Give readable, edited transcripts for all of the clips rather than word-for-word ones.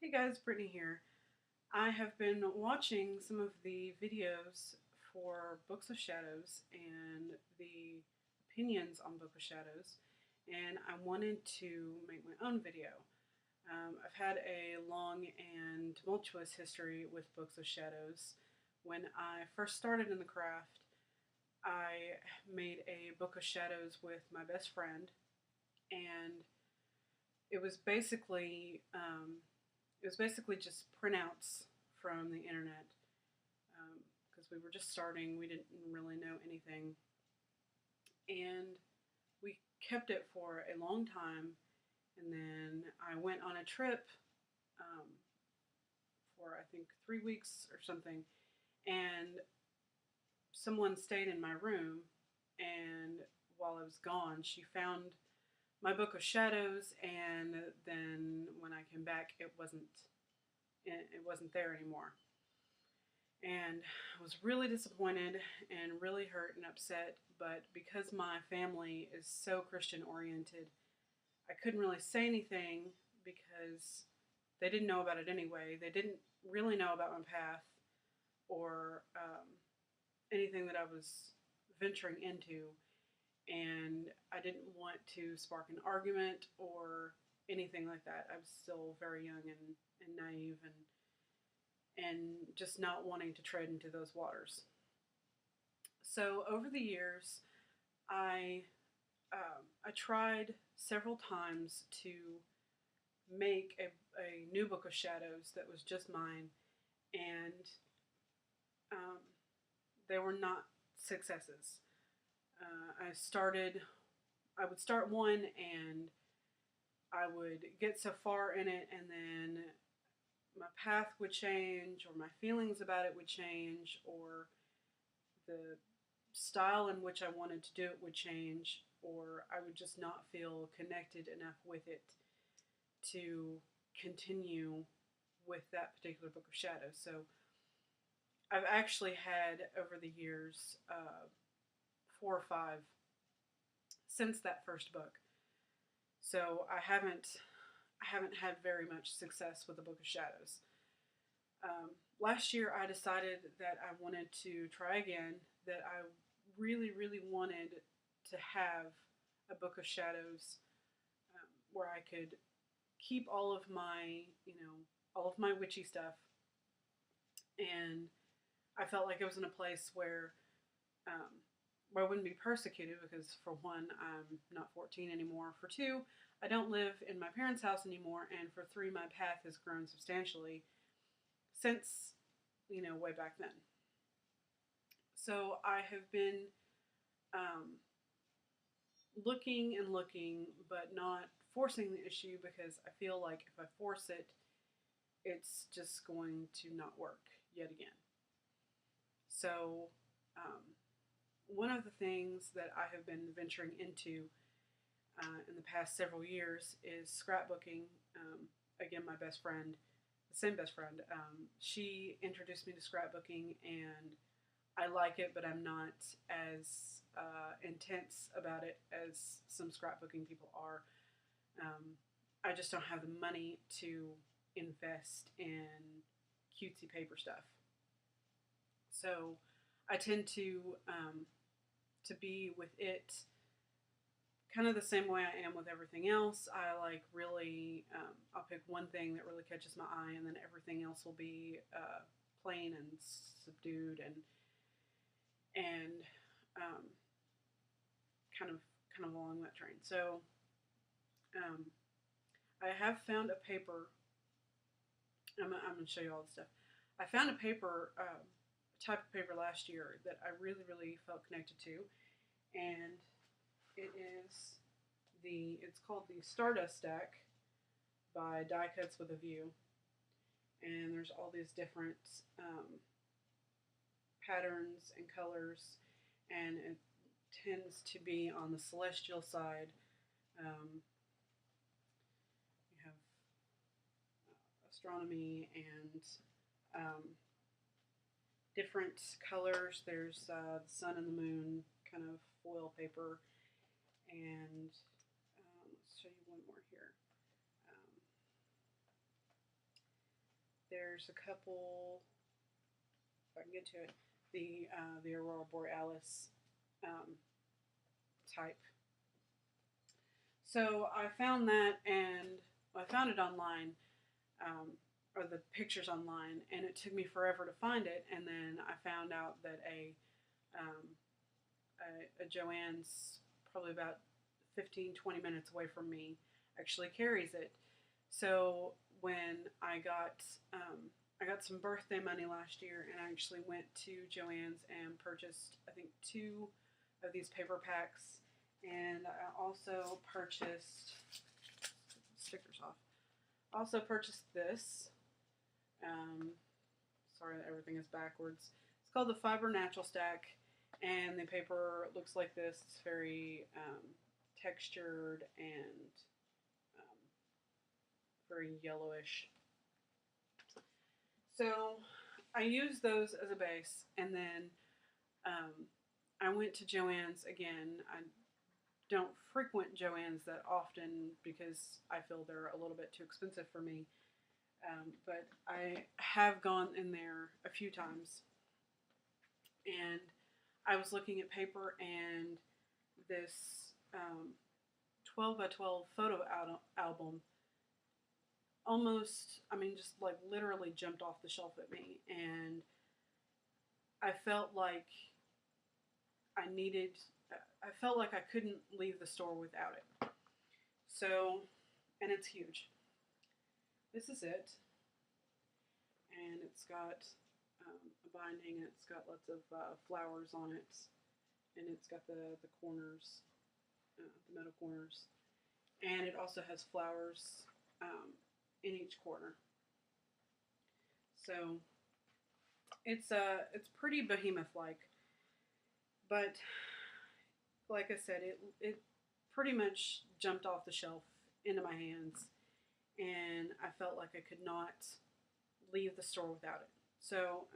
Hey guys, Brittany here. I have been watching some of the videos for Books of Shadows and the opinions on Book of Shadows, and I wanted to make my own video. I've had a long and tumultuous history with Books of Shadows. When I first started in the craft, I made a Book of Shadows with my best friend, and it was basically just printouts from the internet because we were just starting. We didn't really know anything, and we kept it for a long time. And then I went on a trip um, for I think 3 weeks or something, and someone stayed in my room. And while I was gone, she found my Book of Shadows, and then when I came back, it wasn't there anymore. And I was really disappointed and really hurt and upset. But because my family is so Christian oriented, I couldn't really say anything because they didn't know about it anyway. They didn't really know about my path or anything that I was venturing into. And I didn't want to spark an argument or anything like that. I was still very young and naive and just not wanting to tread into those waters. So over the years, I I tried several times to make a new Book of Shadows that was just mine, and um, they were not successes. I would start one, and I would get so far in it, and then my path would change, or my feelings about it would change, or the style in which I wanted to do it would change, or I would just not feel connected enough with it to continue with that particular Book of Shadows. So I've actually had over the years 4 or 5 since that first book. So I haven't had very much success with the Book of Shadows. Last year, I decided that I wanted to try again. That I really, really wanted to have a Book of Shadows where I could keep all of my witchy stuff, and I felt like I was in a place um, where I wouldn't be persecuted because, for one, I'm not 14 anymore. For two, I don't live in my parents' house anymore, and for three, my path has grown substantially since way back then. So I have been um, looking and looking, but not forcing the issue because I feel like if I force it, it's just going to not work yet again. So, um, one of the things that I have been venturing into in the past several years is scrapbooking. Again, my best friend, the same best friend, she introduced me to scrapbooking, and I like it, but I'm not as intense about it as some scrapbooking people are. Um, I just don't have the money to invest in cutesy paper stuff. So I tend to be with it kind of the same way I am with everything else. I like really, I'll pick one thing that really catches my eye, and then everything else will be plain and subdued and um, kind of kind of along that train. So um, I have found a paper. I'm going to show you all this stuff. I found a paper, a type of paper last year that I really, really felt connected to, and it is it's called the Stardust Stack by Die Cuts with a View, and there's all these different patterns and colors, and it tends to be on the celestial side. You have astronomy and um, different colors. There's the sun and the moon kind of foil paper, and let's show you one more here. Um, There's a couple, if I can get to it, the Aurora Borealis um, type. So I found that, and I found it online, um, or the pictures online, and it took me forever to find it. And then I found out that um, a Joann's probably about 15-20 minutes away from me actually carries it. So when I got some birthday money last year, and I actually went to Joann's and purchased, I think, two of these paper packs, and I also purchased stickers off. Also purchased this. Um, Sorry that everything is backwards. It's called the Fiber Natural Stack, and the paper looks like this. It's very textured and um, very yellowish. So I use those as a base, and then um, I went to Joann's again. I don't frequent Joann's that often because I feel they're a little bit too expensive for me. But I have gone in there a few times, and I was looking at paper, and this 12 by 12 photo album almost, I mean, just like literally jumped off the shelf at me, and I felt like I needed, I felt like I couldn't leave the store without it. So, and it's huge. This is it, and it's got a binding, and it's got lots of flowers on it, and it's got the corners, the metal corners, and it also has flowers in each corner. So it's pretty behemoth like, but like I said, it pretty much jumped off the shelf into my hands, and I felt like I could not leave the store without it. So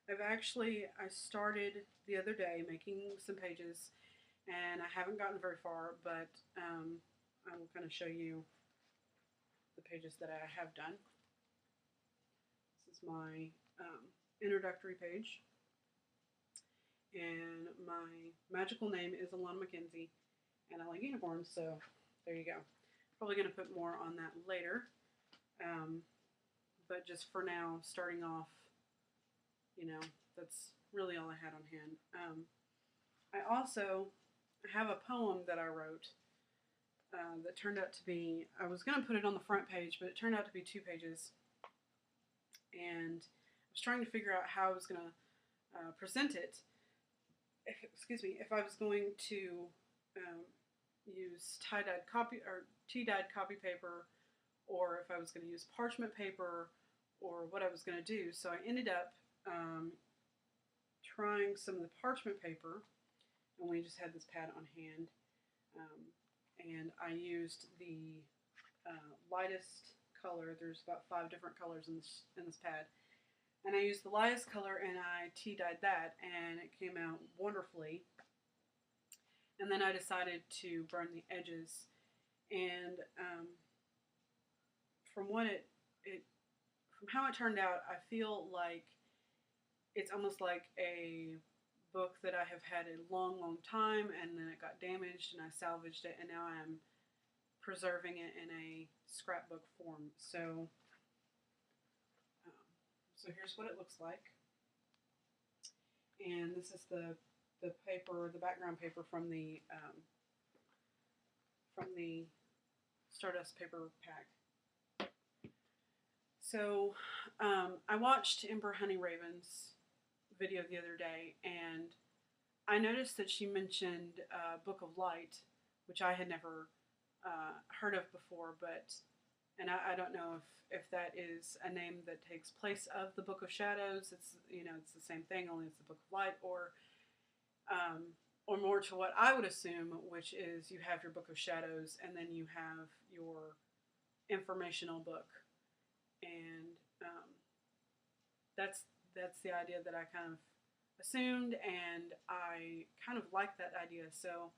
I started the other day making some pages, and I haven't gotten very far, but I will kind of show you the pages that I have done. This is my introductory page, and my magical name is Alana McKenzie, and I like unicorns, so there you go. Probably going to put more on that later, but just for now, starting off, that's really all I had on hand. I also have a poem that I wrote that turned out to be, I was going to put it on the front page, but it turned out to be 2 pages, and I was trying to figure out how I was going to present it. If I was going to use tie-dyed copy or tea-dyed copy paper, or if I was going to use parchment paper, or what I was going to do. So I ended up trying some of the parchment paper, and we just had this pad on hand, and I used the lightest color. There's about 5 different colors in this pad, and I used the lightest color, and I tea-dyed that, and it came out wonderfully. And then I decided to burn the edges, and from from how it turned out, I feel like it's almost like a book that I have had a long, long time, and then it got damaged, and I salvaged it, and now I'm preserving it in a scrapbook form. So here's what it looks like, and this is the paper, the background paper from the Stardust paper pack. So I watched Ember Honeyraven's video the other day, and I noticed that she mentioned Book of Light, which I had never heard of before, and I don't know if that is a name that takes place of the Book of Shadows. It's it's the same thing, only it's the Book of Light, or more to what I would assume, which is you have your Book of Shadows, and then you have your informational book, and that's the idea that I kind of assumed, and I kind of like that idea. So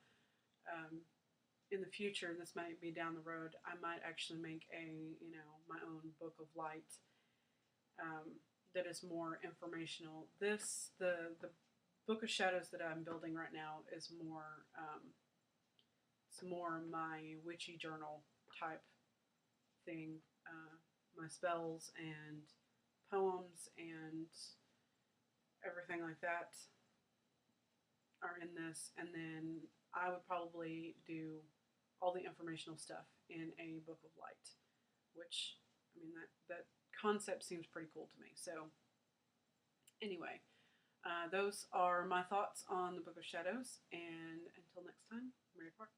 in the future, and this might be down the road, I might actually make my own book of light, that is more informational. The Book of Shadows that I'm building right now is more, it's more my witchy journal type thing. My spells and poems and everything like that are in this, and then I would probably do all the informational stuff in a book of light, which, I mean, that concept seems pretty cool to me. So anyway, those are my thoughts on the Book of Shadows, and until next time, Mary Park.